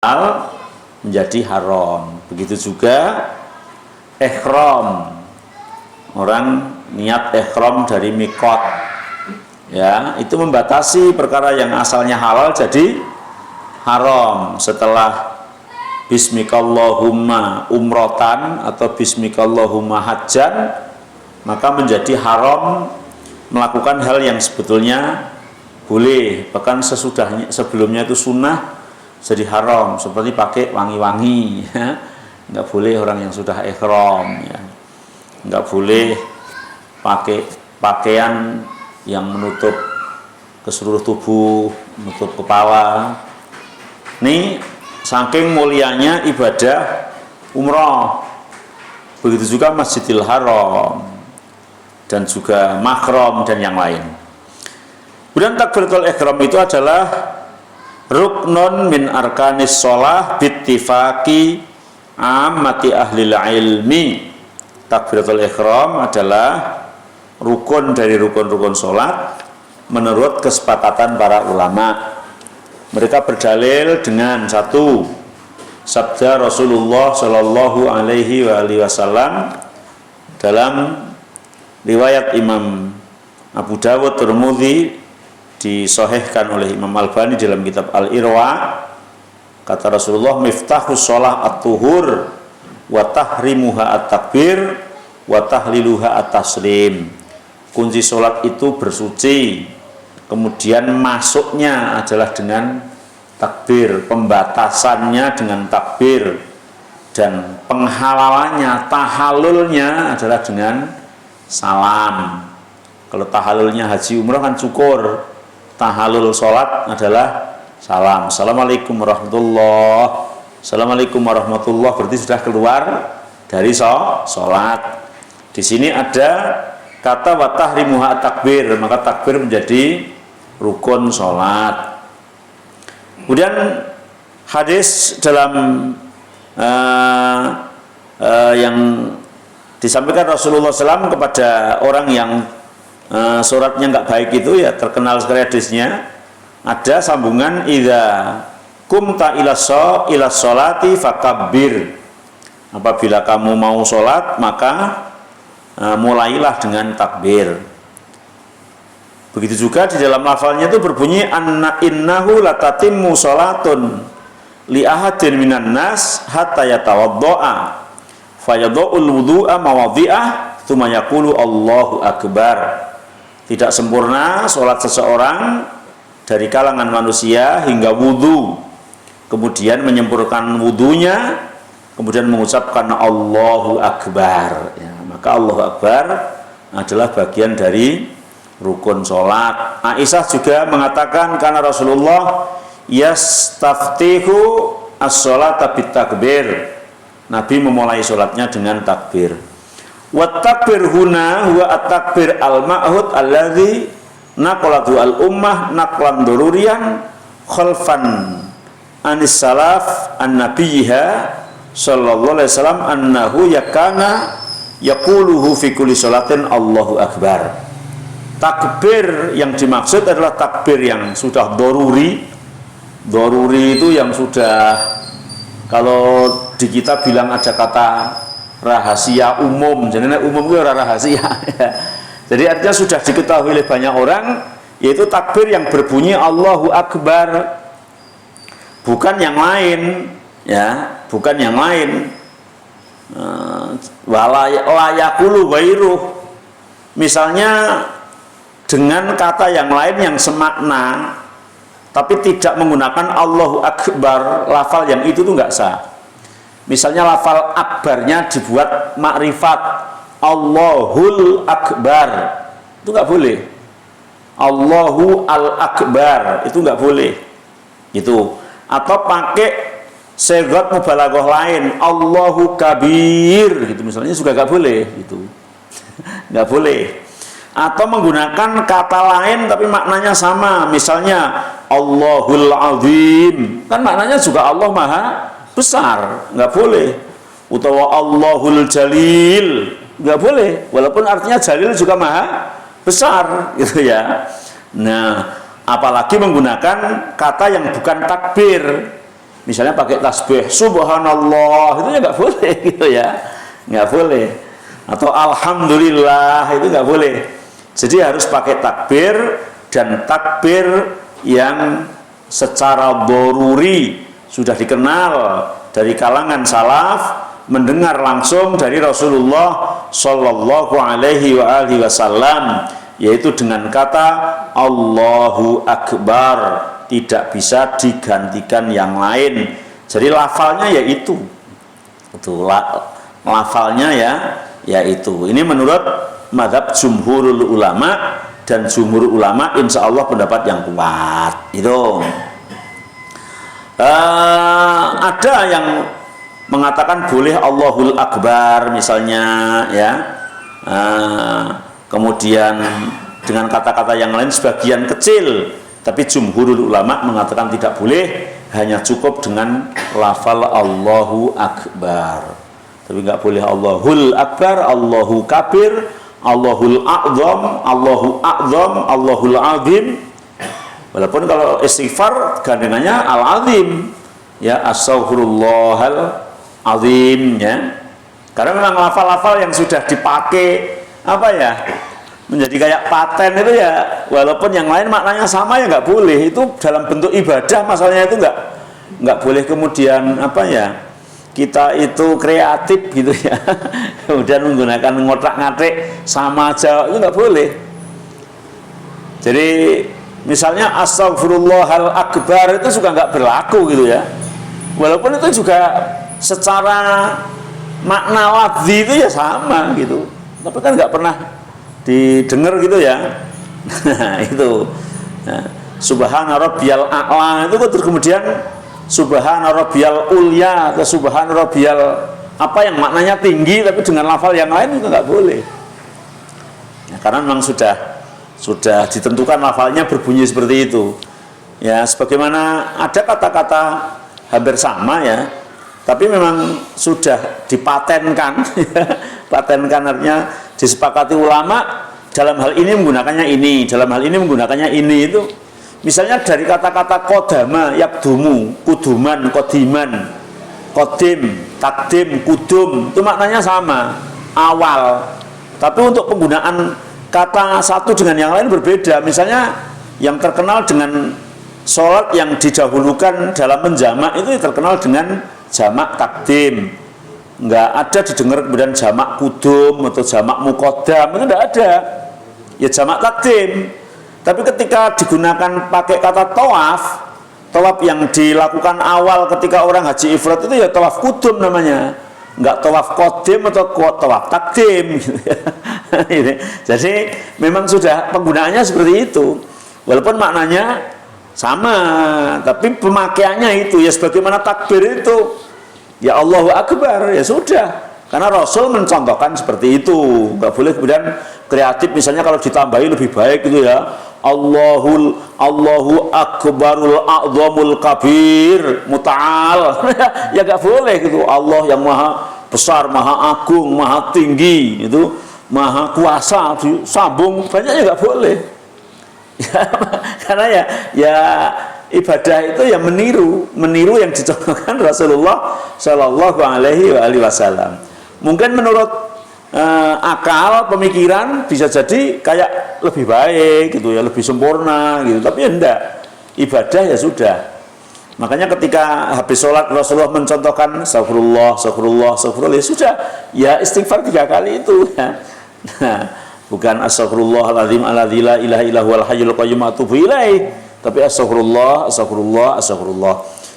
menjadi haram. Begitu juga ihram, orang niat ihram dari mikot, ya, itu membatasi perkara yang asalnya halal jadi haram. Setelah bismikallahumma umrotan atau bismikallahumma hajjan, maka menjadi haram melakukan hal yang sebetulnya boleh, bahkan sesudahnya, sebelumnya itu sunnah jadi haram, seperti pakai wangi-wangi, ya. Nggak boleh orang yang sudah ihram, ya. Nggak boleh pakai pakaian yang menutup ke seluruh tubuh, menutup kepala. Ini saking mulianya ibadah umrah. Begitu juga Masjidil Haram dan juga Mahram dan yang lain. Kemudian takbiratul ihram itu adalah ruknun min arkanis sholah bittifaqi ammati ahlil ilmi. Takbiratul ihram adalah rukun dari rukun-rukun sholat menurut kesepakatan para ulama. Mereka berdalil dengan satu sabda Rasulullah Shallallahu Alaihi Wasallam dalam riwayat Imam Abu Dawud Tirmidzi, disahihkan oleh Imam Albani dalam kitab Al-Irwa. Kata Rasulullah, miftahus sholah at-tuhur wa tahrimuha at-takbir wa tahliluha at-taslim. Kunci sholat itu bersuci, kemudian masuknya adalah dengan takbir, pembatasannya dengan takbir, dan penghalalannya, tahalulnya adalah dengan salam. Kalau tahalulnya haji umrah kan syukur, tahalul sholat adalah salam. Assalamualaikum warahmatullah, assalamualaikum warahmatullah, berarti sudah keluar dari sholat. Di sini ada kata wa tahrimuha takbir, maka takbir menjadi rukun sholat. Kemudian hadis dalam yang disampaikan Rasulullah SAW kepada orang yang suratnya nggak baik itu, ya terkenal sekali hadisnya, ada sambungan idza kumta ila sholati fakabbir. Apabila kamu mau sholat maka mulailah dengan takbir. Begitu juga di dalam lafalnya itu berbunyi anna innahu latatimmu sholatun li ahadin minan nas hatta yatawaddo'a fayadha'ul wudu'a mawadhi'ah tsumma yaqulu Allahu akbar. Tidak sempurna sholat seseorang dari kalangan manusia hingga wudhu, kemudian menyempurnakan wudhunya, kemudian mengucapkan Allahu akbar, ya, maka Allahu akbar adalah bagian dari rukun sholat. Aisyah juga mengatakan karena Rasulullah yastaftihu as-sholata bitakbir, Nabi memulai sholatnya dengan takbir. Wa takbir huna huwa at-takbir al-ma'hud alladhi naqalatu al-ummah naqlan dururian khalfan anis salaf an-nabiyha sallallahu alaihi wasallam annahu yakana yaquluhu fi kulli sholatin Allahu akbar. Takbir yang dimaksud adalah takbir yang sudah doruri. Doruri itu yang sudah, kalau di kita bilang ada kata rahasia umum, jadi umum itu rahasia. Jadi artinya sudah diketahui oleh banyak orang, yaitu takbir yang berbunyi Allahu akbar, bukan yang lain, ya, bukan yang lain. Walayakulu wairuh, misalnya dengan kata yang lain yang semakna tapi tidak menggunakan Allahu akbar, lafal yang itu tuh nggak sah. Misalnya lafal akbarnya dibuat makrifat Allahul akbar, itu nggak boleh. Allahu al akbar itu nggak boleh. Itu atau pakai segot mubalaghah lain Allahu kabir gitu misalnya, juga nggak boleh gitu. Nggak boleh. Atau menggunakan kata lain tapi maknanya sama, misalnya Allahul azim, kan maknanya juga Allah maha besar, nggak boleh. Utawa Allahul jalil, nggak boleh, walaupun artinya jalil juga maha besar gitu ya. Nah, apalagi menggunakan kata yang bukan takbir, Misalnya pakai tasbih subhanallah, itu ya nggak boleh gitu ya, nggak boleh. Atau alhamdulillah, itu nggak boleh. Jadi harus pakai takbir, dan takbir yang secara doruri sudah dikenal dari kalangan salaf, mendengar langsung dari Rasulullah Shallallahu Alaihi Wasallam, yaitu dengan kata Allahu Akbar, tidak bisa digantikan yang lain. Jadi lafalnya yaitu itu lafalnya ya itu. Ini menurut mazhab jumhurul ulama, dan jumhur ulama insya Allah pendapat yang kuat. Itu ada yang mengatakan boleh Allahul Akbar misalnya ya, kemudian dengan kata-kata yang lain sebagian kecil, tapi jumhurul ulama mengatakan tidak boleh, hanya cukup dengan lafal Allahu Akbar. Tapi nggak boleh Allahul Akbar, Allahu Kabir, Allahul A'zam, Allahu A'zam, Allahul Azim. Walaupun kalau istighfar gandengannya Al-Azim ya, Astaghfirullahal Azim ya. Karena memang lafal-lafal yang sudah dipakai apa ya, menjadi kayak paten itu ya, walaupun yang lain maknanya sama ya nggak boleh. Itu dalam bentuk ibadah masalahnya, itu nggak boleh kemudian apa ya, kita itu kreatif gitu ya kemudian menggunakan ngotak-ngatik sama aja, itu nggak boleh. Jadi misalnya Astaghfirullahal Akbar itu juga nggak berlaku gitu ya, walaupun itu juga secara makna lafzi itu ya sama gitu, tapi kan nggak pernah didengar gitu ya. Nah itu Subhana Rabbiyal A'la itu terus kemudian Subhana Rabbiyal Ulya atau Subhana Rabbiyal apa yang maknanya tinggi tapi dengan lafal yang lain itu nggak boleh ya, karena memang sudah ditentukan lafalnya berbunyi seperti itu ya. Sebagaimana ada kata-kata hampir sama ya, tapi memang sudah dipatenkan patenkan artinya disepakati ulama, dalam hal ini menggunakannya ini, dalam hal ini menggunakannya ini. Itu misalnya dari kata-kata kodama, yakdumu, kuduman, kodiman, kodim, takdim, kudum, itu maknanya sama, awal. Tapi untuk penggunaan kata satu dengan yang lain berbeda. Misalnya yang terkenal dengan sholat yang didahulukan dalam menjamak itu terkenal dengan jamak takdim. Nggak ada didengar kemudian jamak kudum atau jamak mukodam, itu nggak ada. Ya jamak takdim. Tapi ketika digunakan pakai kata tawaf, tawaf yang dilakukan awal ketika orang haji ifrat itu ya tawaf kudum namanya, nggak tawaf kodim atau tawaf takdim gitu ya. Jadi memang sudah penggunaannya seperti itu, walaupun maknanya sama, tapi pemakaiannya itu ya sebagaimana takbir itu ya Allahu Akbar, ya sudah, karena Rasul mencontohkan seperti itu. Nggak boleh kemudian kreatif, misalnya kalau ditambahi lebih baik gitu ya, Allahu Akbarul A'zamul Kabir Muta'al ya nggak boleh gitu. Allah yang maha besar, maha agung, maha tinggi, itu maha kuasa, disambung banyak ya nggak boleh ya, karena ya ibadah itu ya meniru yang dicontohkan Rasulullah Shallallahu Alaihi Wasallam. Mungkin menurut akal, pemikiran bisa jadi kayak lebih baik gitu ya, lebih sempurna gitu, tapi ya enggak, ibadah ya sudah. Makanya ketika habis sholat Rasulullah mencontohkan astagfirullah, astagfirullah, astagfirullah, ya sudah, ya istighfar 3 kali itu ya. Nah, bukan astagfirullahaladzim alladzi la ilaha illa huwal hayyul qayyum atubu ilaih, tapi astagfirullah, astagfirullah, astagfirullah.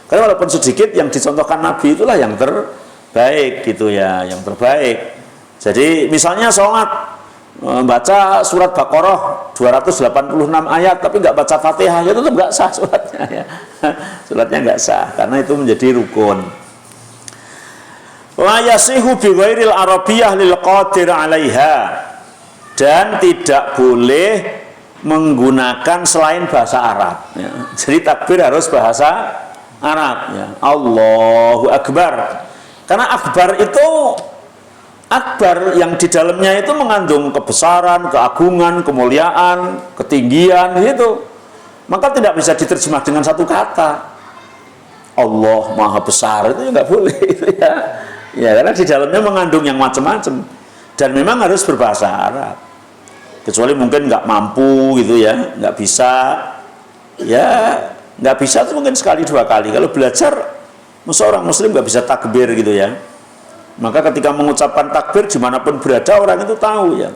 Karena walaupun sedikit, yang dicontohkan Nabi itulah yang terbaik gitu ya, yang terbaik. Jadi misalnya sholat baca surat Baqarah 286 ayat tapi nggak baca Fatihah, ya tetap nggak sah sholatnya ya. Sholatnya nggak sah karena itu menjadi rukun. La yasihu bi ghairil arabiyyah lil qadir 'alaiha, dan tidak boleh menggunakan selain bahasa Arab ya. Jadi takbir harus bahasa Arab ya. Allahu Akbar, karena akbar itu akbar yang di dalamnya itu mengandung kebesaran, keagungan, kemuliaan, ketinggian gitu. Maka tidak bisa diterjemah dengan satu kata. Allah Maha Besar itu nggak boleh itu ya. Ya karena di dalamnya mengandung yang macam-macam dan memang harus berbahasa Arab. Kecuali mungkin nggak mampu gitu ya, nggak bisa, ya nggak bisa itu mungkin sekali dua kali. Kalau belajar, masa orang Muslim nggak bisa takbir gitu ya. Maka ketika mengucapkan takbir dimanapun berada orang itu tahu ya.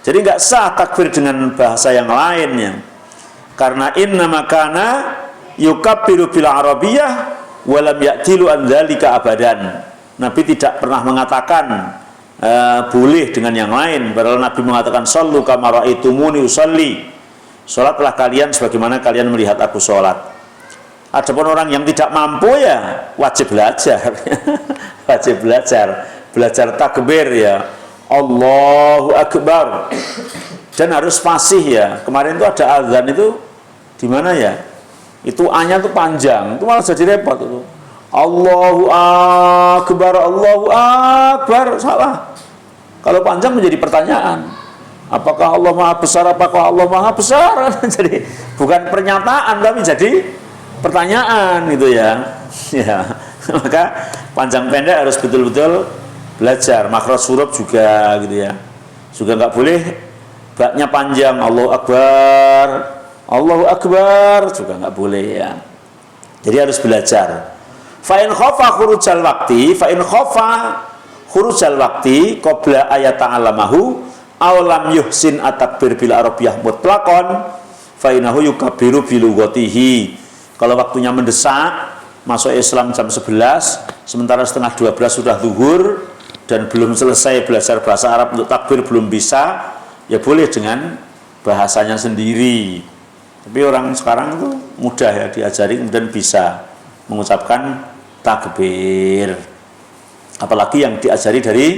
Jadi nggak sah takbir dengan bahasa yang lainnya. Karena inna makana yukabbiru bil arabiyyah walam ya'tilu an dzalika abadan. Nabi tidak pernah mengatakan boleh dengan yang lain. Padahal Nabi mengatakan sallu kama ra'aitumuni usalli. Salatlah kalian sebagaimana kalian melihat aku salat. Adapun orang yang tidak mampu ya wajib belajar. Wajib belajar takbir ya. Allahu Akbar. Dan harus fasih ya. Kemarin itu ada azan itu di mana ya? Itu A-nya tuh panjang, itu malah jadi repot itu. Allahu Akbar, Allahu Akbar, salah. Kalau panjang menjadi pertanyaan. Apakah Allah Maha Besar, apakah Allah Maha Besar? Jadi bukan pernyataan tapi jadi pertanyaan gitu ya. Ya. Maka panjang pendek harus betul-betul belajar. Makhraj huruf juga gitu ya. Juga nggak boleh baknya panjang, Allahu Akbar, Allahu Akbar juga nggak boleh ya. Jadi harus belajar. Fa in khafa khurujal waqti, fa in khafa khurujal waqti qabla ayat ta'allamahu aw lam yuhsin at-takbir bil arabiyyah mutlaqan fa innahu yukabbiru bi lughatihi. Kalau waktunya mendesak, masuk Islam jam 11, sementara setengah 12 sudah zuhur dan belum selesai belajar bahasa Arab untuk takbir belum bisa, ya boleh dengan bahasanya sendiri. Tapi orang sekarang itu mudah ya diajari kemudian bisa mengucapkan takbir. Apalagi yang diajari dari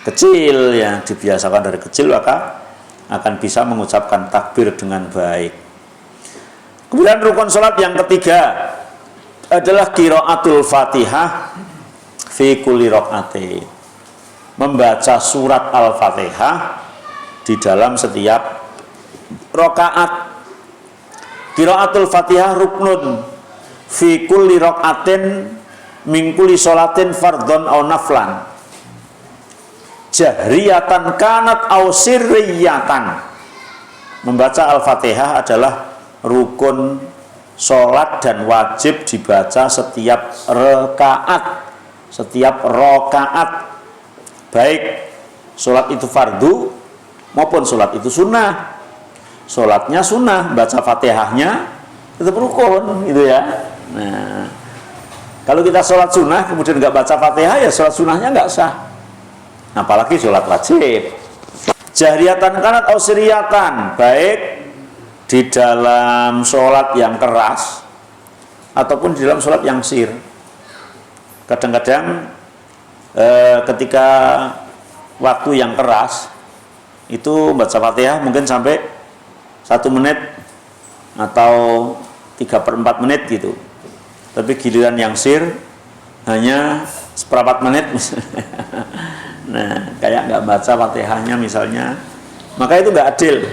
kecil, yang dibiasakan dari kecil maka akan bisa mengucapkan takbir dengan baik. Kemudian rukun salat yang ketiga adalah qiraatul Fatihah fi kulli raqatin. Membaca surat Al-Fatihah di dalam setiap rakaat. Qiraatul Fatihah ruknun fi kulli raqatin min kulli sholatin fardhon aw naflan. Jahriyatan kanat aw sirriyatan. Membaca Al-Fatihah adalah rukun sholat dan wajib dibaca setiap rakaat. Setiap rakaat. Baik sholat itu fardu maupun sholat itu sunnah. Sholatnya sunnah, baca Fatihahnya tetap rukun gitu ya. Nah, kalau kita sholat sunnah kemudian nggak baca Fatihah ya sholat sunnahnya nggak sah. Apalagi sholat wajib. Jahriyatan kanat aw sirriyatan, baik di dalam sholat yang keras ataupun di dalam sholat yang sir. Kadang-kadang ketika waktu yang keras itu baca Fatihah mungkin sampai 1 menit atau 3/4 menit gitu. Tapi giliran yang sir hanya 1/4 menit. Nah, kayak nggak baca Fatihahnya misalnya, maka itu nggak adil.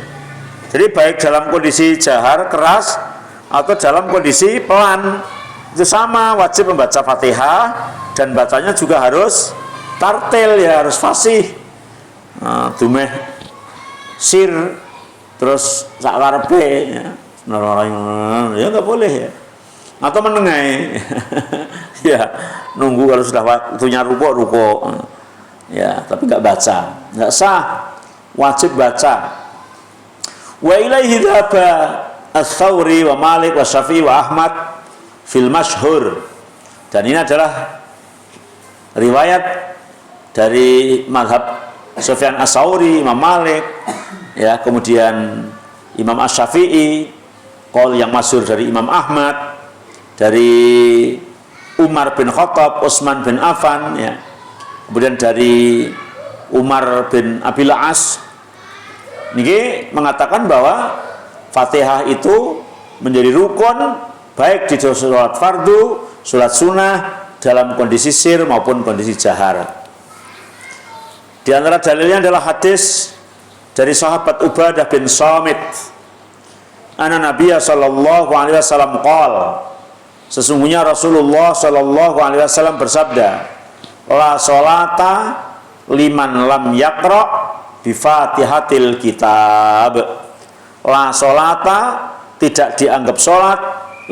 Jadi baik dalam kondisi jahar keras atau dalam kondisi pelan itu sama, wajib membaca Fatihah dan bacanya juga harus tartil ya, harus fasih. Nah, dumeh sir terus sakarepe ya. Ya nggak boleh ya. Atau menengai. Ya, nunggu kalau sudah waktunya ruko. Ya, tapi nggak baca. Nggak sah. Wajib baca. Wa ilaihi dhaba Ats-Tsauri wa Malik wa Syafi'i wa Ahmad fil masyhur. Dan ini adalah riwayat dari mazhab Sufyan Ats-Tsauri, Imam Malik, ya, kemudian Imam Asy-Syafi'i, qaul yang masyhur dari Imam Ahmad, dari Umar bin Khattab, Utsman bin Affan, ya. Kemudian dari Umar bin Abil As, ini mengatakan bahwa Fatihah itu menjadi rukun baik di sholat fardu, sholat sunnah, dalam kondisi sir maupun kondisi jahar. Di antara dalilnya adalah hadis dari sahabat Ubadah bin Samit, anna Nabiya sallallahu alaihi wasallam qala, Sesungguhnya Rasulullah Shallallahu Alaihi Wasallam bersabda, la sholata liman lam yaqra bi fatihatil kitab. La sholata, tidak dianggap sholat,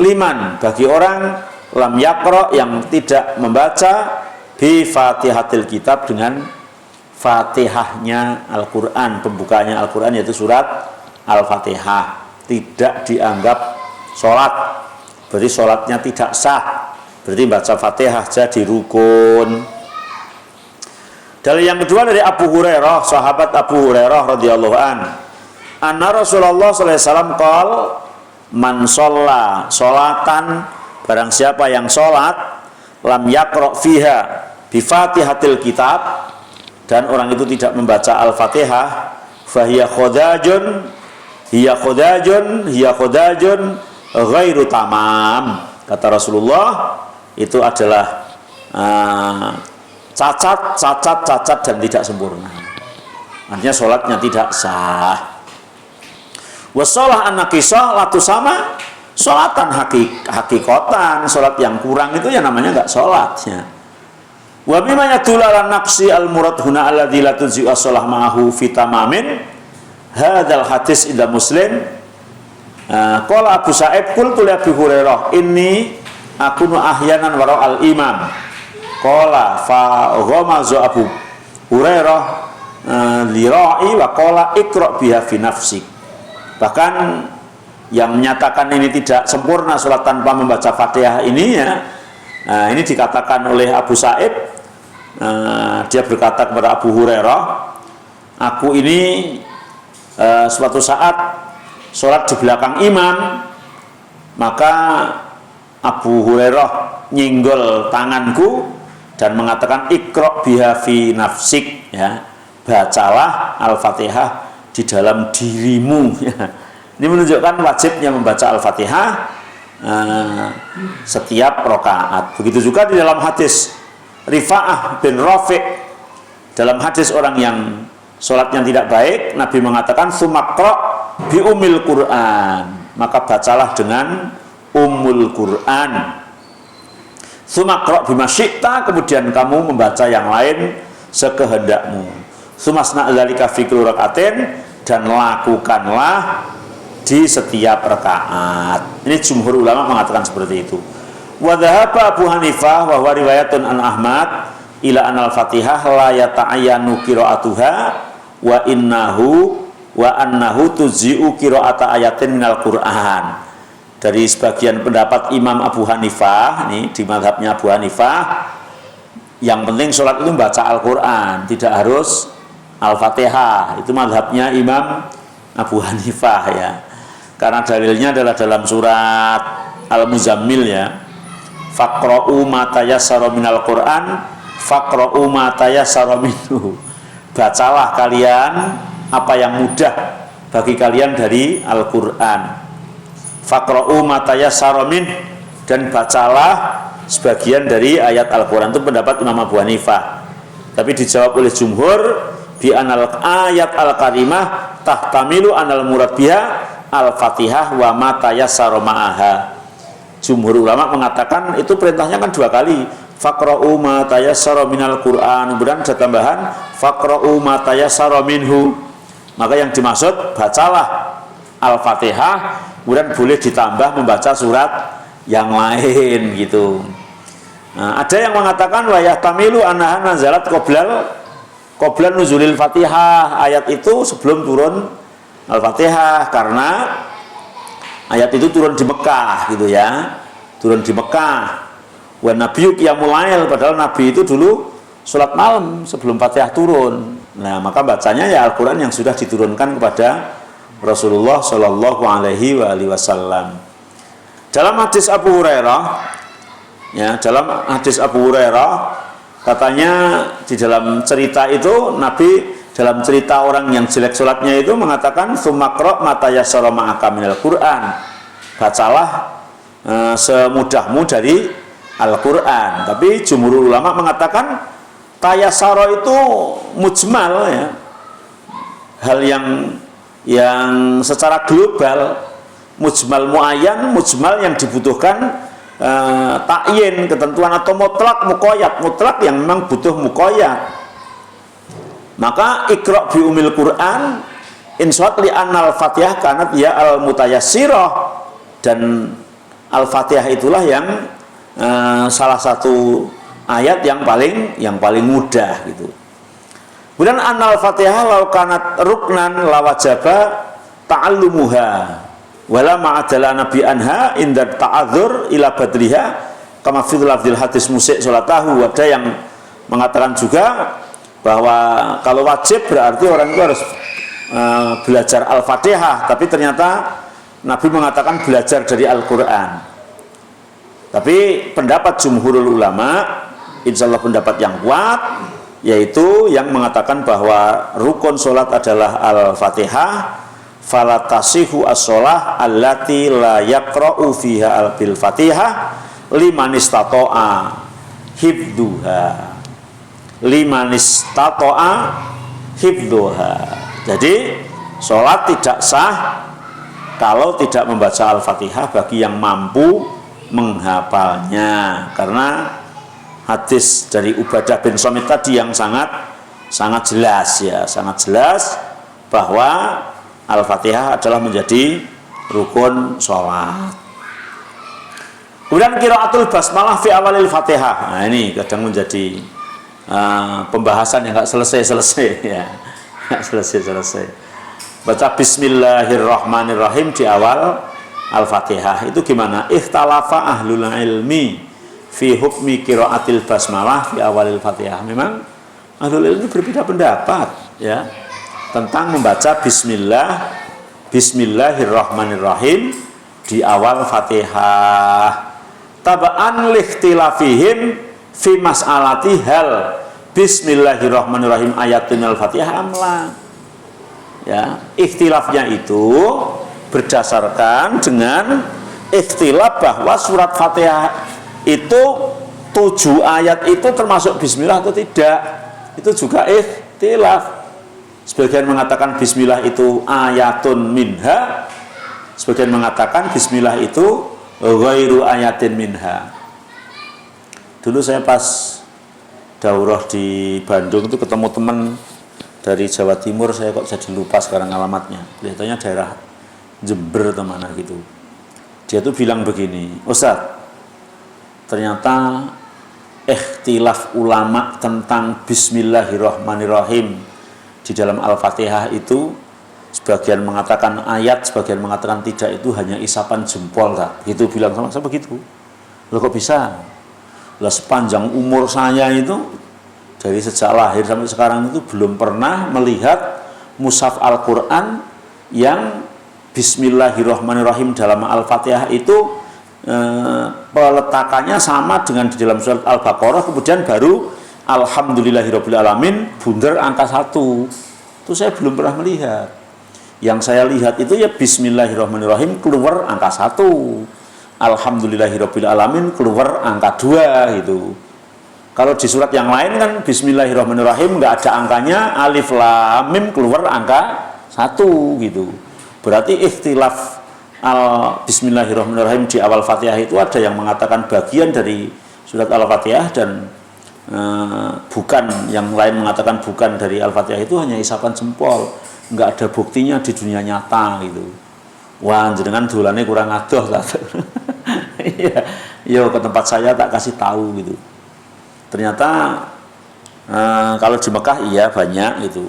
liman, bagi orang, lam yaqra, yang tidak membaca, bi fatihatil kitab, dengan fatihahnya Al-Quran, pembukanya Al-Quran, yaitu surat Al-Fatihah, tidak dianggap sholat. Berarti sholatnya tidak sah. Berarti baca Fatihah jadi rukun. Dalil yang kedua dari Abu Hurairah, sahabat Abu Hurairah radhiyallahu an, anna Rasulullah sallallahu alaihi wasallam qol, man sholla sholatan, barang siapa yang sholat, lam yaqra fiha bi fatihatil kitab, dan orang itu tidak membaca Al-Fatihah, fahiya khudajun, hiya khudajun ghairu tamam. Kata Rasulullah, itu adalah cacat dan tidak sempurna. Artinya sholatnya tidak sah. Wassalah an-naqisah latu sama, sholatan hakikotan, sholat yang kurang itu ya namanya enggak sholatnya. Wa bima yadullu ala naqsi al-murad huna alladzi la tujzi'u as-shalah ma'ahu fi tamamin. Hadzal hadis inda Muslim. Qala Abu Sa'id qultu li Abi Hurairah inni akunu ahyanan wara al-imam. Qala fa ghamaza Abu Hurairah lira'i wa qala iqra biha fi nafsik. Bahkan yang menyatakan ini tidak sempurna salat tanpa membaca Fatihah ini ya, ini dikatakan oleh Abu Sa'id. Dia berkata kepada Abu Hurairah, aku ini suatu saat sholat di belakang imam, maka Abu Hurairah nyinggol tanganku dan mengatakan iqra biha fi nafsik, ya, bacalah Al-Fatihah di dalam dirimu, ya. Ini menunjukkan wajibnya membaca Al-Fatihah setiap rakaat. Begitu juga di dalam hadis Rifa'ah bin Rafi', dalam hadis orang yang sholatnya tidak baik, Nabi mengatakan sumakra bi umil Quran, maka bacalah dengan umul Quran. Sumakra bima syi'ta, kemudian kamu membaca yang lain sekehendakmu. Sumasna dzalika fi kulli rakaatin, dan lakukanlah di setiap rakaat. Ini jumhur ulama mengatakan seperti itu. Wa dhahaba Abu Hanifah wa huwa riwayatun an Ahmad ila anal Fatihah la yata'ayyanu qira'atuha wa annahu tujzi'u qira'ata ayatin minal Qur'an. Dari sebagian pendapat Imam Abu Hanifah, ini di mazhabnya Abu Hanifah, yang penting sholat itu membaca Al-Quran, tidak harus Al-Fatihah. Itu mazhabnya Imam Abu Hanifah, ya. Karena dalilnya adalah dalam surat Al-Muzammil, ya. Faqra'u ma tayassara minal Qur'an, faqra'u ma tayassara minhu. Bacalah kalian apa yang mudah bagi kalian dari Al-Quran. Faqra'u ma tayassara min, dan bacalah sebagian dari ayat Al-Quran. Itu pendapat Imam Abu Hanifah. Tapi dijawab oleh jumhur, bi anal ayat al-karimah tahtamilu anal murad biha al-Fatihah wa ma tayassara ma'aha. Jumhur ulama mengatakan itu perintahnya kan dua kali. Faqra'u ma tayassara minal Qur'an, kemudian ada tambahan faqra'u ma tayassara minhu. Maka yang dimaksud bacalah Al-Fatihah, kemudian boleh ditambah membaca surat yang lain, gitu. Nah, ada yang mengatakan wa yahtamilu annaha nazalat qoblal nuzulil Fatihah. Ayat itu sebelum turun Al-Fatihah, karena ayat itu turun di Mekah, gitu ya. Turun di Mekah. Wa nabiyyu qiyamul lail, padahal Nabi itu dulu sholat malam sebelum Fatihah turun. Nah, maka bacanya ya Al-Quran yang sudah diturunkan kepada Rasulullah Shallallahu Alaihi Wasallam. Dalam hadis Abu Hurairah, ya, dalam hadis Abu Hurairah katanya di dalam cerita itu Nabi dalam cerita orang yang jelek sholatnya itu mengatakan sumakro matayassara ma'aka minal Quran, bacalah semudahmu dari Al-Quran. Tapi jumhur ulama mengatakan tayassara itu mujmal, ya, hal yang secara global. Mujmal muayyan, mujmal yang dibutuhkan takyin, ketentuan, atau mutlak muqayyad, mutlak yang memang butuh muqayyad. Maka iqra bi umil Quran inshat li annal Fatihah kanat ya al mutayassirah, dan Al-Fatihah itulah yang salah satu ayat yang paling mudah gitu. Kemudian annal Fatihah law kanat ruknan lawajaba ta'allumuha wala ma'adala nabi anha inda ta'adzur ila badriha kama fil lafzil hadis musik salatahu. Ada yang mengatakan juga bahwa kalau wajib berarti orang itu harus belajar Al-Fatihah, tapi ternyata Nabi mengatakan belajar dari Al-Quran. Tapi pendapat jumhurul ulama, insya Allah pendapat yang kuat, yaitu yang mengatakan bahwa rukun sholat adalah Al-Fatihah. Falatasihu as-sholah allati la yaqra'u fiha al-bil-fatihah liman istata'a hibduha. Liman istata'a hibduha. Jadi sholat tidak sah kalau tidak membaca Al-Fatihah bagi yang mampu menghafalnya, karena hadis dari Ubadah bin Samit tadi yang sangat jelas ya, sangat jelas bahwa Al-Fatihah adalah menjadi rukun sholat. Kemudian qiraatul basmalah fi awalil Fatihah. Nah, ini kadang menjadi pembahasan yang nggak selesai ya, nggak selesai. Baca Bismillahirrahmanirrahim di awal Al-Fatihah itu gimana? Ikhtalafa ahlul ilmi fi hukmi qiraatil basmalah fi awalil Fatihah. Memang ahlul ilmi berbeda pendapat ya tentang membaca Bismillahirrahmanirrahim di awal Fatihah. Taba'an likhtilafihim fi mas'alati hal Bismillahirrahmanirrahim ayatun al-Fatihah amla. Ya, ikhtilafnya itu berdasarkan dengan ikhtilaf bahwa surat Fatihah itu 7 ayat itu termasuk bismillah atau tidak. Itu juga ikhtilaf. Sebagian mengatakan bismillah itu ayatun minha, sebagian mengatakan bismillah itu ghairu ayatin minha. Dulu saya pas daurah di Bandung itu ketemu teman dari Jawa Timur, saya kok jadi lupa sekarang alamatnya. Kelihatannya daerah Jember atau mana gitu. Dia tuh bilang begini, Ustaz, ternyata ikhtilaf ulama tentang Bismillahirrahmanirrahim di dalam Al-Fatihah itu sebagian mengatakan ayat, sebagian mengatakan tidak, itu hanya isapan jempol tak? Gitu bilang sama saya begitu. Loh kok bisa? Lah sepanjang umur saya itu dari sejak lahir sampai sekarang itu belum pernah melihat mushaf Al-Quran yang Bismillahirrahmanirrahim dalam Al-Fatihah itu peletakannya sama dengan di dalam surat Al-Baqarah, kemudian baru Alhamdulillahirrabbilalamin bundar angka 1. Itu saya belum pernah melihat. Yang saya lihat itu ya Bismillahirrahmanirrahim keluar angka 1, Alhamdulillahirrabbilalamin keluar angka 2 gitu. Kalau di surat yang lain kan Bismillahirrahmanirrahim nggak ada angkanya, alif lam mim keluar angka 1 gitu. Berarti ikhtilaf Bismillahirrahmanirrahim di awal Fatihah itu ada yang mengatakan bagian dari surat Al-Fatihah dan bukan, yang lain mengatakan bukan dari Al-Fatihah, itu hanya isapan jempol, nggak ada buktinya di dunia nyata gitu. Wah, jenengan dolannya kurang adoh lah. Iya, yo ke tempat saya tak kasih tahu gitu. Ternyata kalau di Mekah iya banyak itu.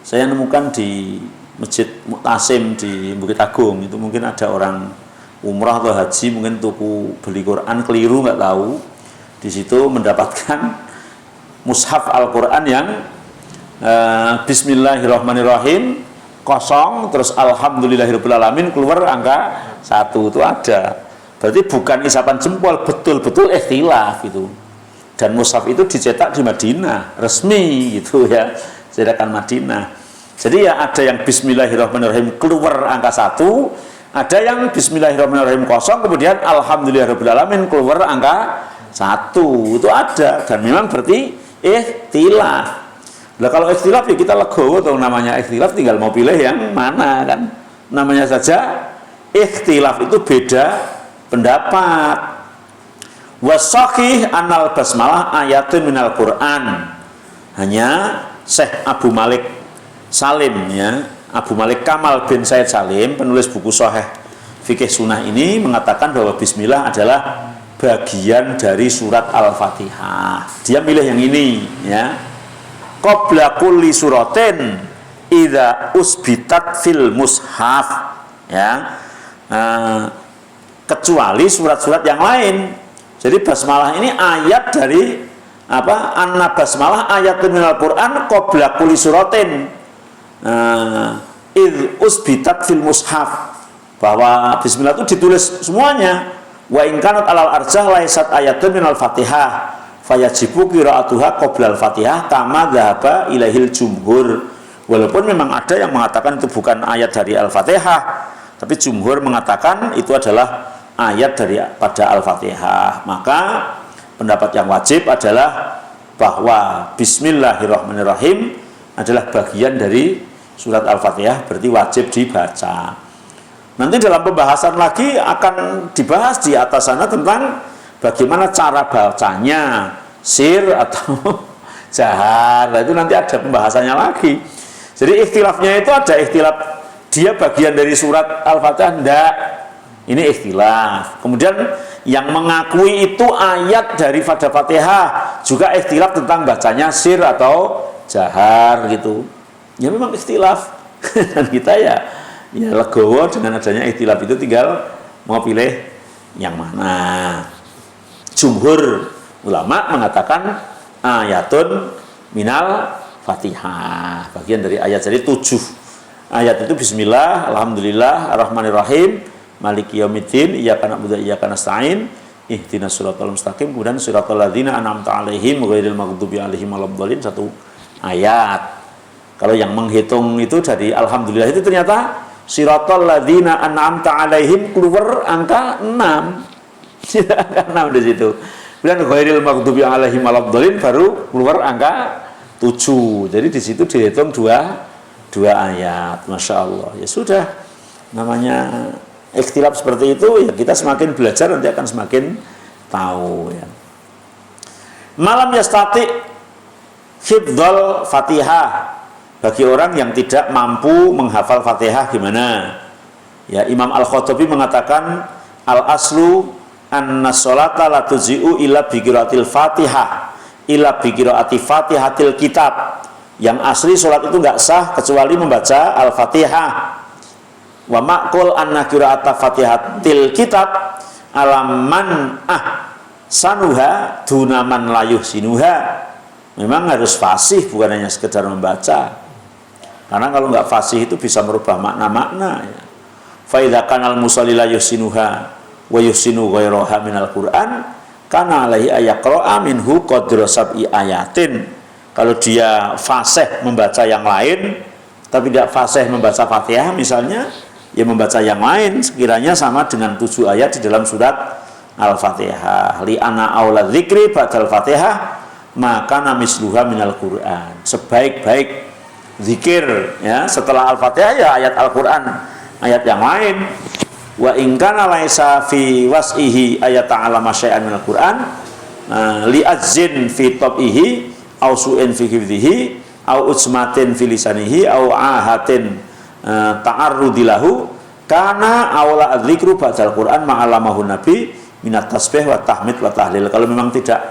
Saya nemukan di Masjid Mu'tasim di Bukit Agung itu, mungkin ada orang umrah atau haji mungkin tuku beli Quran keliru, nggak tahu, di situ mendapatkan mushaf Al-Quran yang Bismillahirrahmanirrahim kosong, terus Alhamdulillahirrahmanirrahim keluar angka 1, itu ada. Berarti bukan isapan jempol, betul-betul ikhtilaf itu. Dan mushaf itu dicetak di Madinah resmi gitu ya, cetakan Madinah. Jadi ya ada yang Bismillahirrahmanirrahim keluar angka 1, ada yang Bismillahirrahmanirrahim kosong, kemudian Alhamdulillahirrahmanirrahim keluar angka 1, itu ada. Dan memang berarti ikhtilaf. Nah kalau ikhtilaf ya kita legowo, atau namanya ikhtilaf tinggal mau pilih yang mana kan. Namanya saja ikhtilaf, itu beda pendapat. Wasaqih anal basmalah ayatun minal Quran. Hanya Syekh Abu Malik Salim ya, Abu Malik Kamal bin Said Salim, penulis buku Sahih Fikih Sunnah ini mengatakan bahwa bismillah adalah bagian dari surat Al-Fatihah. Dia milih yang ini ya. Qabla kulli suratin idza usbitat fil mushaf ya. Kecuali surat-surat yang lain. Jadi basmalah ini ayat dari apa? Anna basmalah ayatun minal Quran qabla kulli suratin. Id usbitat fil mushaf. Bahwa bismillah itu ditulis semuanya. Wa in kanat alal arjah laisat ayatun minal Fatihah. Fayajibu qiraatuha qabla al-Fatihah kama dhahaba ilaihil jumhur. Walaupun memang ada yang mengatakan itu bukan ayat dari Al-Fatihah, tapi jumhur mengatakan itu adalah ayat daripada Al-Fatihah. Maka pendapat yang wajib adalah bahwa Bismillahirrahmanirrahim adalah bagian dari surat Al-Fatihah, berarti wajib dibaca. Nanti dalam pembahasan lagi akan dibahas di atas sana tentang bagaimana cara bacanya, sir atau jahar. Nah, itu nanti ada pembahasannya lagi. Jadi ikhtilafnya itu ada ikhtilaf dia bagian dari surat Al-Fatihah enggak. Ini ikhtilaf. Kemudian yang mengakui itu ayat dari Fatihah juga ikhtilaf tentang bacanya sir atau jahar gitu. Ya memang ikhtilaf. Dan kita ya legowo dengan adanya ikhtilaf itu, tinggal mau pilih yang mana. Jumhur ulama mengatakan ayatun minal Fatihah, bagian dari ayat. Jadi 7 ayat itu bismillah, alhamdulillah, ar-rahmanir-rahim, maliki yaumiddin, iyyaka na'budu wa iyyaka nasta'in, ihdinas siratal mustaqim, kemudian siratal ladzina an'amta 'alaihim ghairil maghdubi 'alaihim waladdallin, 1 ayat. Kalau yang menghitung itu dari alhamdulillah itu ternyata siratal ladzina an'amta 'alaihim keluar angka 6. Angka 6 di situ. Kemudian ghairil maghdubi 'alaihim waladdallin baru keluar angka 7. Jadi di situ dihitung dua ayat. Masya Allah. Ya sudah, namanya ikhtilaf seperti itu ya, kita semakin belajar nanti akan semakin tahu ya. Malam yastati hifdzal Fatihah, bagi orang yang tidak mampu menghafal Fatihah gimana? Ya, Imam Al-Khattabi mengatakan al-aslu anna sholata la tuzi'u illa bi qiraatil Fatihah illa bi qiraati Fatihatil kitab. Yang asli sholat itu enggak sah kecuali membaca Al-Fatihah. Wa maqul anna qiraata Fatihatil kitab alaman sanuha dunaman layuh sinuha. Memang harus fasih, bukan hanya sekedar membaca. Karena kalau enggak fasih itu bisa merubah makna-makna ya. Fa idza kana al-musalli la yusinuha wa yusinu ghairaha minal Qur'an kana alaihi ayaqra'a minhu qadra sab'i ayatin. Kalau dia fasih membaca yang lain tapi tidak fasih membaca Fatihah misalnya, ya membaca yang lain sekiranya sama dengan 7 ayat di dalam surat Al-Fatihah. Li ana aula dzikri ba'dal Fatihah maka namisluha minal Qur'an. Sebaik-baik zikir ya setelah Al-Fatihah ya ayat Al-Qur'an, ayat yang lain. Wa in kana laisa fi was'ihi ayat ta'alama syai'an minal Qur'an li azzin fi tabihi au su'in fi hifdhihi au utsmatin fi lisanihi au ahatin ta'arrudilahu kana awla adzikru ba'dal Qur'an ma'alamahu nabi minat tasbih wa tahmid wa tahlil. Kalau memang tidak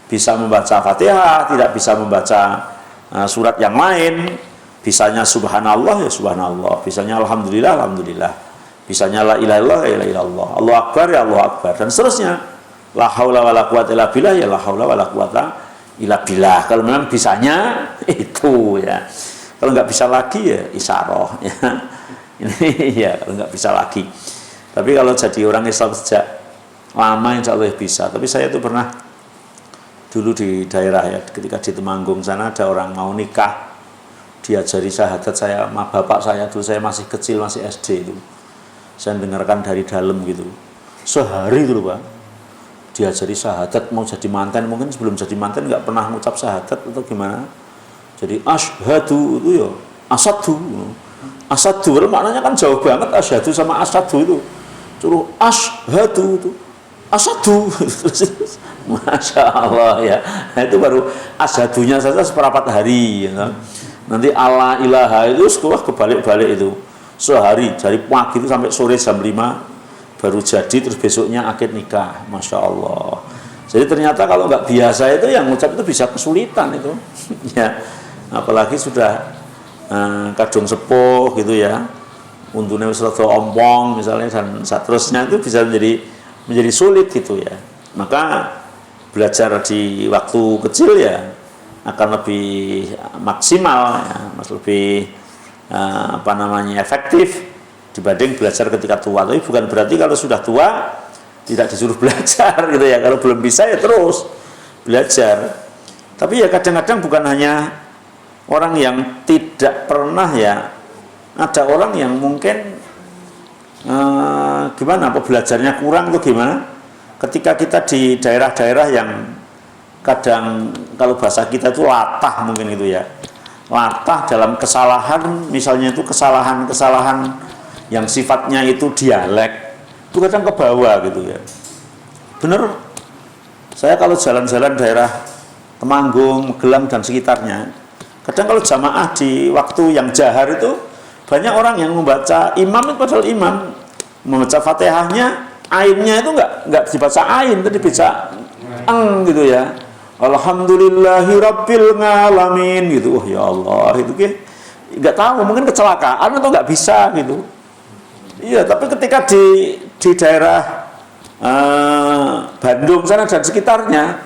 bisa membaca Fatihah, tidak bisa membaca surat yang lain, bisanya subhanallah ya subhanallah, bisanya alhamdulillah alhamdulillah, bisanya la ilaha illallah ya la ilaha illallah, Allahu akbar ya Allahu akbar, dan seterusnya. La haula wala quwata illa billah ya la haula wala quwata illa billah. Kalau memang bisanya itu ya. Kalau nggak bisa lagi ya isyarah ya. Ini ya kalau nggak bisa lagi. Tapi kalau jadi orang Islam sejak lama insya Allah bisa. Tapi saya itu pernah dulu di daerah ya, ketika di Temanggung sana ada orang mau nikah, diajari syahadat. Saya sama bapak saya dulu, saya masih kecil, masih SD itu, saya dengarkan dari dalam gitu sehari itu loh Pak, diajari syahadat. Mau jadi manten, mungkin sebelum jadi manten nggak pernah ngucap syahadat atau gimana, jadi asyhadu itu ya asadu, asadu maknanya kan jauh banget asyhadu sama asadu itu, suruh asyhadu itu Asyhadu. Masya Allah ya. Nah, itu baru asyadunya saja seperempat hari ya. Nanti ala ilaha itu sekolah kebalik-balik itu. Sehari dari pagi itu sampai sore jam 5 baru jadi, terus besoknya akad nikah. Masya Allah. Jadi ternyata kalau nggak biasa itu yang ngucap itu bisa kesulitan itu. Ya. Apalagi sudah kadung sepuh gitu ya. Untune wis rada ompong misalnya dan seterusnya, itu bisa menjadi sulit gitu ya. Maka belajar di waktu kecil ya akan lebih maksimal ya, lebih efektif dibanding belajar ketika tua. Tapi bukan berarti kalau sudah tua tidak disuruh belajar gitu ya. Kalau belum bisa ya terus belajar. Tapi ya kadang-kadang bukan hanya orang yang tidak pernah ya, ada orang yang mungkin gimana, apa belajarnya kurang tuh gimana? Ketika kita di daerah-daerah yang kadang kalau bahasa kita itu latah mungkin itu ya, latah dalam kesalahan, misalnya itu kesalahan-kesalahan yang sifatnya itu dialek, itu kadang ke bawah gitu ya. Bener, saya kalau jalan-jalan daerah Temanggung, Magelang dan sekitarnya, kadang kalau jamaah di waktu yang jahar itu banyak orang yang membaca imam itu, padahal imam membaca Fatihahnya ainnya itu enggak dibaca ain, tapi dibaca gitu ya. Alhamdulillahi rabbil ngalamin gitu. Oh ya Allah, itu enggak tahu, mungkin kecelakaan atau enggak bisa gitu. Iya, tapi ketika di daerah Bandung sana dan sekitarnya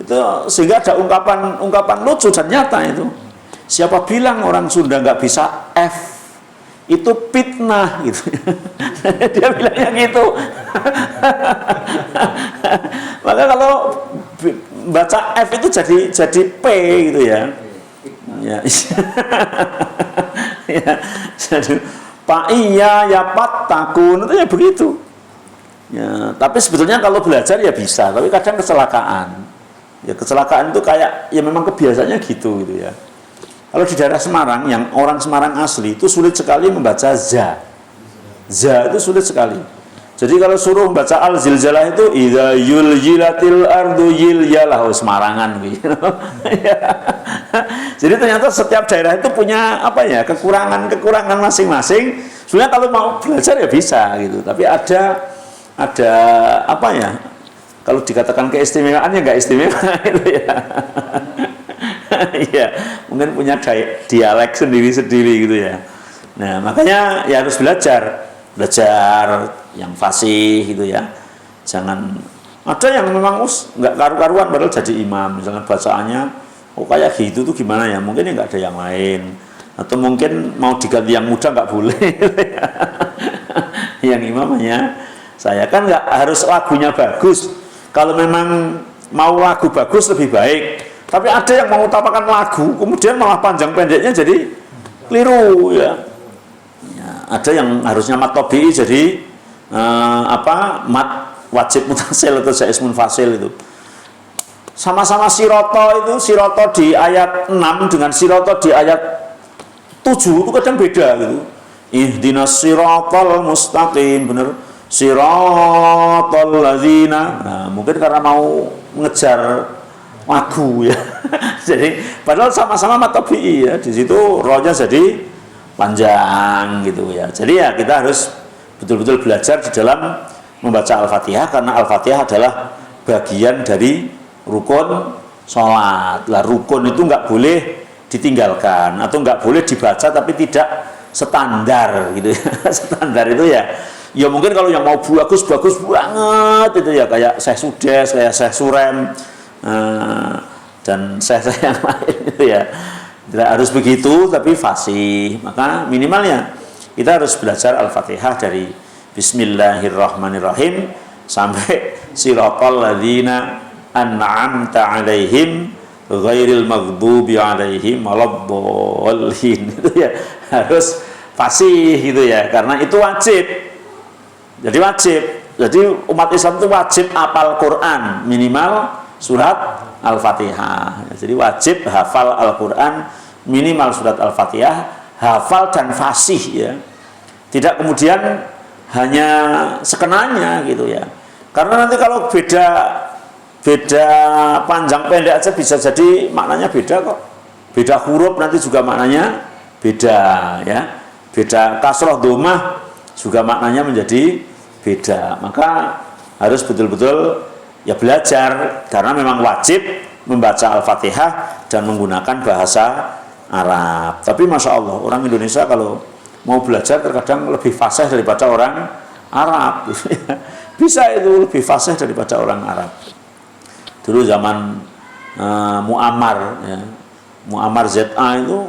itu sehingga ada ungkapan lucu dan nyata itu. Siapa bilang orang Sunda nggak bisa F, itu fitnah gitu. Dia bilangnya gitu. Maka kalau baca F itu jadi P gitu ya. Ya. Ya. Jadi Pak iya ya Pat takun itu ya begitu. Ya, tapi sebetulnya kalau belajar ya bisa, tapi kadang kecelakaan. Ya kecelakaan itu kayak ya memang kebiasaannya gitu ya. Kalau di daerah Semarang, yang orang Semarang asli itu sulit sekali membaca za. Za itu sulit sekali. Jadi kalau suruh membaca al-zilzalah itu idza yuljilatil ardu yilyalah, Semarangan gitu. Jadi ternyata setiap daerah itu punya apa ya, kekurangan masing-masing. Sebenarnya kalau mau belajar ya bisa gitu. Tapi ada apa ya? Kalau dikatakan keistimewaan ya nggak istimewa itu ya. Iya, mungkin punya dialek sendiri-sendiri gitu ya. Nah, makanya ya harus belajar yang fasih gitu ya. Jangan ada yang memang nggak karu-karuan padahal jadi imam, misalnya bacaannya kayak gitu tuh gimana ya? Mungkin ya nggak ada yang lain, atau mungkin mau diganti yang muda nggak boleh. Yang imamnya saya kan nggak harus lagunya bagus. Kalau memang mau lagu bagus lebih baik. Tapi ada yang mengutamakan lagu, kemudian malah panjang pendeknya jadi keliru ya. Ya, ada yang harusnya mat tobi'i jadi mat wajib mutasil atau jaiz munfasil itu. Sama-sama siroto di ayat 6 dengan siroto di ayat 7 itu kadang beda gitu. Ihdinas siratal mustaqim, bener. Siratal ladzina. Nah, mungkin karena mau mengejar lagu ya. Jadi padahal sama-sama mat tabi'i ya. Di situ rohnya jadi panjang gitu ya. Jadi ya kita harus betul-betul belajar di dalam membaca Al-Fatihah, karena Al-Fatihah adalah bagian dari rukun sholat. Lah rukun itu nggak boleh ditinggalkan atau nggak boleh dibaca tapi tidak standar gitu ya. Standar itu ya mungkin kalau yang mau bagus banget itu ya kayak Syekh Sudes, kayak Syekh Surem, dan saya yang lain itu ya, tidak harus begitu tapi fasih. Maka minimalnya kita harus belajar Al-Fatihah dari Bismillahirrahmanirrahim sampai siratal ladzina an'amta alaihim ghairil maghdubi alaihim waladdallin. Itu ya harus fasih gitu ya, karena itu wajib. Jadi umat Islam itu wajib hafal Quran minimal surat Al-Fatihah. Jadi wajib hafal Al-Quran minimal surat Al-Fatihah, hafal dan fasih ya. Tidak kemudian hanya sekenanya gitu ya. Karena nanti kalau beda panjang pendek aja bisa jadi maknanya beda kok. Beda huruf nanti juga maknanya beda ya. Beda kasroh domah juga maknanya menjadi beda. Maka harus betul-betul ya belajar karena memang wajib membaca Al-Fatihah dan menggunakan bahasa Arab. Tapi Masya Allah orang Indonesia kalau mau belajar terkadang lebih fasih daripada orang Arab. Bisa itu lebih fasih daripada orang Arab. Dulu zaman Muammar ya, Muammar ZA itu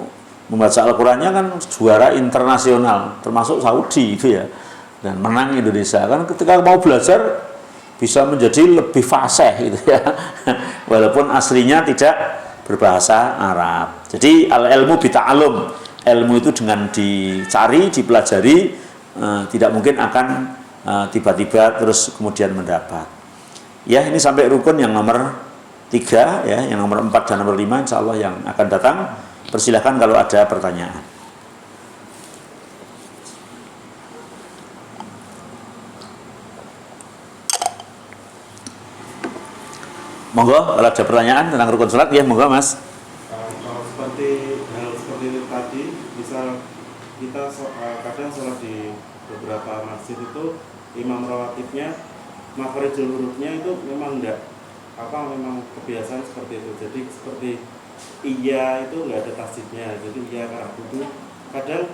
membaca Al-Qurannya kan juara internasional termasuk Saudi itu ya, dan menang Indonesia kan. Ketika mau belajar bisa menjadi lebih fasih gitu ya walaupun aslinya tidak berbahasa Arab. Jadi al-ilmu bita'alum, ilmu itu dengan dicari, dipelajari, tidak mungkin akan tiba-tiba terus kemudian mendapat. Ya, ini sampai rukun yang nomor 3 ya, yang nomor 4 dan nomor 5 insya Allah yang akan datang. Persilahkan kalau ada pertanyaan. Monggo, kalau ada pertanyaan tentang rukun sholat ya monggo Mas. Kalau seperti hal seperti itu tadi, misal kita kadang sholat di beberapa masjid itu imam rawatibnya makharijul hurufnya itu memang memang kebiasaan seperti itu. Jadi seperti iya itu nggak ada tasdidnya, jadi iya karena butuh. Kadang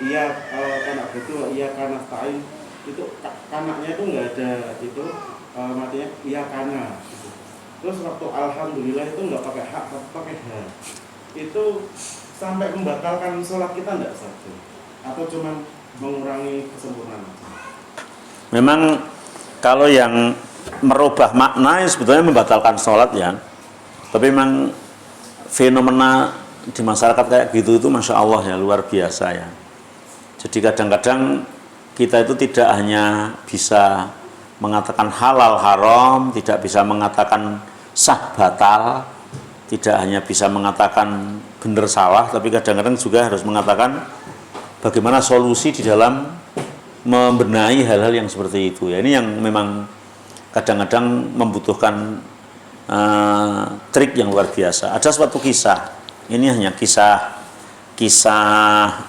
iya karena butuh, iya karena stain itu kanaknya itu nggak ada itu matinya iya karena. Gitu. Terus waktu alhamdulillah itu nggak pakai hak tapi pakai h. Itu sampai membatalkan sholat kita nggak satu atau cuma mengurangi kesempurnaan? Memang kalau yang merubah makna sebetulnya membatalkan sholat ya. Tapi memang fenomena di masyarakat kayak gitu itu Masya Allah ya, luar biasa ya. Jadi kadang-kadang kita itu tidak hanya bisa mengatakan halal haram, tidak bisa mengatakan sah batal, tidak hanya bisa mengatakan benar salah, tapi kadang-kadang juga harus mengatakan bagaimana solusi di dalam membenahi hal-hal yang seperti itu ya. Ini yang memang kadang-kadang membutuhkan trik yang luar biasa. Ada suatu kisah, ini hanya kisah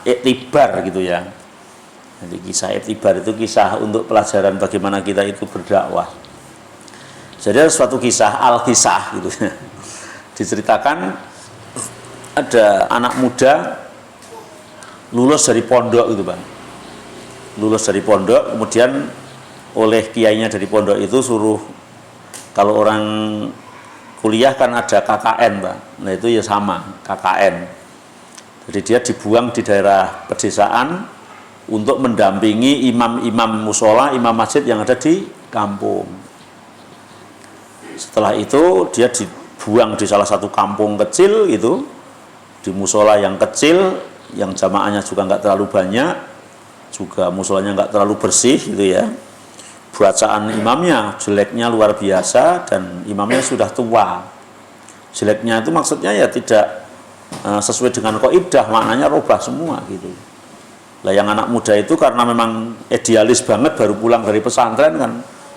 iktibar gitu ya. Jadi kisah iktibar itu kisah untuk pelajaran bagaimana kita itu berdakwah. Jadi ada suatu kisah al-kisah gitu ya. Diceritakan ada anak muda lulus dari pondok gitu Bang. Lulus dari pondok, kemudian oleh kiainya dari pondok itu suruh, kalau orang kuliah kan ada KKN Bang. Nah itu ya sama, KKN. Jadi dia dibuang di daerah pedesaan untuk mendampingi imam-imam musola, imam masjid yang ada di kampung. Setelah itu dia dibuang di salah satu kampung kecil gitu, di musola yang kecil, yang jamaahnya juga nggak terlalu banyak, juga musolanya nggak terlalu bersih gitu ya. Bacaan imamnya jeleknya luar biasa dan imamnya sudah tua. Jeleknya itu maksudnya ya tidak sesuai dengan kaidah, maknanya robah semua gitu. Lah yang anak muda itu karena memang idealis banget, baru pulang dari pesantren kan,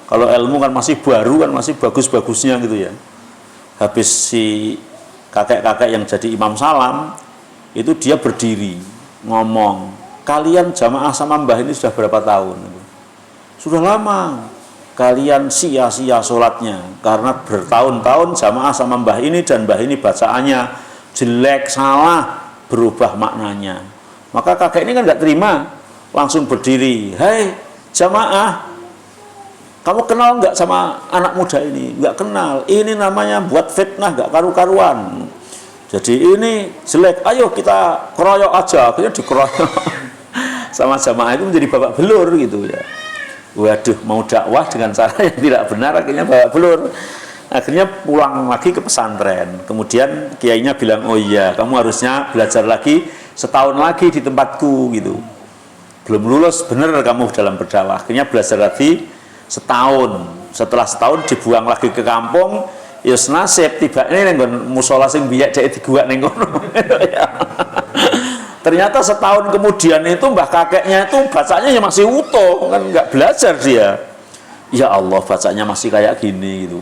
kalau ilmu kan masih baru kan, masih bagus-bagusnya gitu ya. Habis si kakek-kakek yang jadi imam salam itu dia berdiri ngomong, kalian jamaah sama mbah ini sudah berapa tahun? Sudah lama. Kalian sia-sia sholatnya karena bertahun-tahun jamaah sama mbah ini dan mbah ini bacaannya jelek, salah, berubah maknanya. Maka kakek ini kan nggak terima, langsung berdiri, hei jamaah, kamu kenal nggak sama anak muda ini? Nggak kenal. Ini namanya buat fitnah, nggak karu-karuan. Jadi ini jelek, ayo kita keroyok aja. Akhirnya dikeroyok sama jamaah itu menjadi babak belur gitu ya. Waduh, mau dakwah dengan cara yang tidak benar, akhirnya babak belur. Akhirnya pulang lagi ke pesantren. Kemudian kiainya bilang, oh iya, kamu harusnya belajar lagi setahun lagi di tempatku gitu. Belum lulus bener kamu dalam berdakwah. Akhirnya belajar lagi setahun. Setelah setahun dibuang lagi ke kampung. Ya nasib tiba ini nenggon musola sing biak dek diguak ning kono. Ternyata setahun kemudian itu mbah kakeknya itu bacanya ya masih utuh, kan nggak belajar dia. Ya Allah, bacanya masih kayak gini gitu.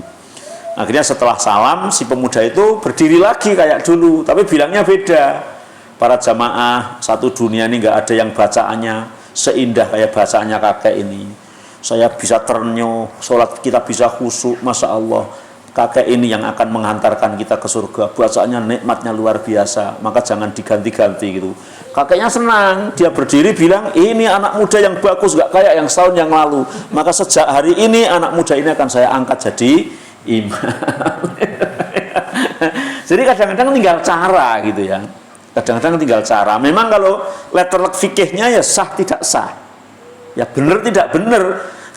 Akhirnya setelah salam, si pemuda itu berdiri lagi kayak dulu, tapi bilangnya beda. Para jamaah satu dunia ini nggak ada yang bacaannya seindah kayak bacaannya kakek ini. Saya bisa ternyuh, sholat kita bisa khusyuk, Masya Allah. Kakek ini yang akan menghantarkan kita ke surga. Bacaannya nikmatnya luar biasa, maka jangan diganti-ganti gitu. Kakeknya senang, dia berdiri bilang, ini anak muda yang bagus, gak kayak yang setahun yang lalu. Maka sejak hari ini anak muda ini akan saya angkat jadi imam. Jadi kadang-kadang tinggal cara gitu ya. Kadang-kadang tinggal cara. Memang kalau letterlek fikihnya ya sah tidak sah, ya benar tidak benar.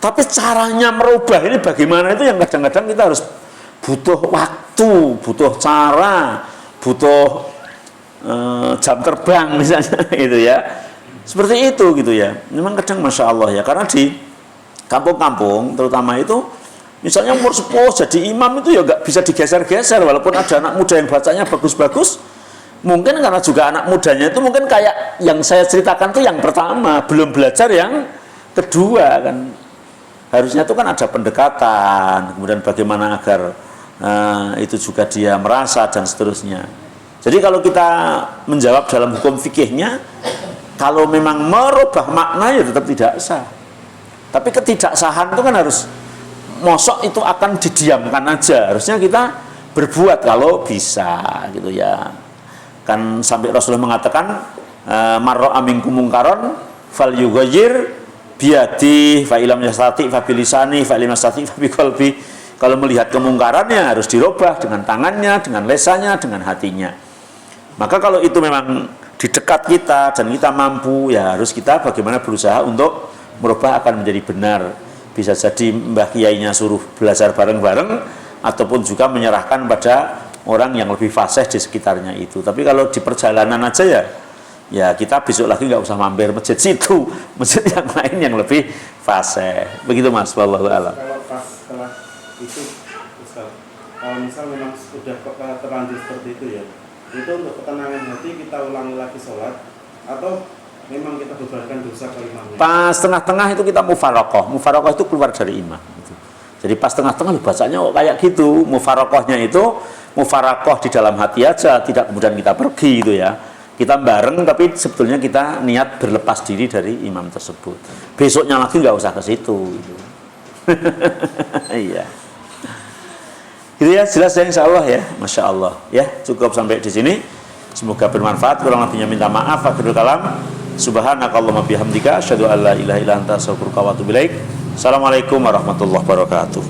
Tapi caranya merubah ini bagaimana itu yang kadang-kadang kita harus butuh waktu, butuh cara, butuh jam terbang misalnya gitu ya. Seperti itu gitu ya. Memang kadang Masya Allah ya, karena di kampung-kampung terutama itu misalnya umur sepuh jadi imam itu ya nggak bisa digeser-geser, walaupun ada anak muda yang bacanya bagus-bagus. Mungkin karena juga anak mudanya itu mungkin kayak yang saya ceritakan tuh yang pertama, belum belajar yang kedua kan. Harusnya itu kan ada pendekatan, kemudian bagaimana agar itu juga dia merasa dan seterusnya. Jadi kalau kita menjawab dalam hukum fikihnya, kalau memang merubah makna ya tetap tidak sah. Tapi ketidaksahan itu kan harus, mosok itu akan didiamkan aja. Harusnya kita berbuat kalau bisa gitu ya. Kan sampai Rasulullah mengatakan, marra aminkum mungkaron fal yughayyir biyadi fa ilam yastati fa bilisani fa ilam yastati fa biqalbi. Kalau melihat kemungkarannya harus dirubah dengan tangannya, dengan lesannya, dengan hatinya. Maka kalau itu memang di dekat kita dan kita mampu, ya harus kita bagaimana berusaha untuk merubah akan menjadi benar. Bisa jadi mbah kiainya suruh belajar bareng-bareng, ataupun juga menyerahkan pada orang yang lebih fasih di sekitarnya itu. Tapi kalau di perjalanan aja ya kita besok lagi nggak usah mampir masjid situ, masjid yang lain yang lebih fasih. Begitu Mas, wallahu a'lam. Kalau pas setelah itu Ustaz, kalau misal memang sudah terlanjur seperti itu ya, itu untuk ketenangan hati kita ulangi lagi sholat, atau memang kita bebankan dosa ke imamnya? Pas tengah-tengah itu kita mufarokoh. Mufarokoh itu keluar dari imam gitu. Jadi pas tengah-tengah bacanya kayak gitu. Mufarokohnya itu mufarakoh di dalam hati aja, tidak kemudian kita pergi gitu ya. Kita bareng tapi sebetulnya kita niat berlepas diri dari imam tersebut. Besoknya lagi nggak usah ke situ gitu. Iya. Gitu ya, jelas ya, insya Allah ya, Masya Allah ya, cukup sampai di sini, semoga bermanfaat. Kurang lebihnya minta maaf. Akhirul kalam, subhanakallahumma bihamdika asyhadu an la ilaha illa anta astaghfiruka wa atubu ilaik. Assalamualaikum warahmatullahi wabarakatuh.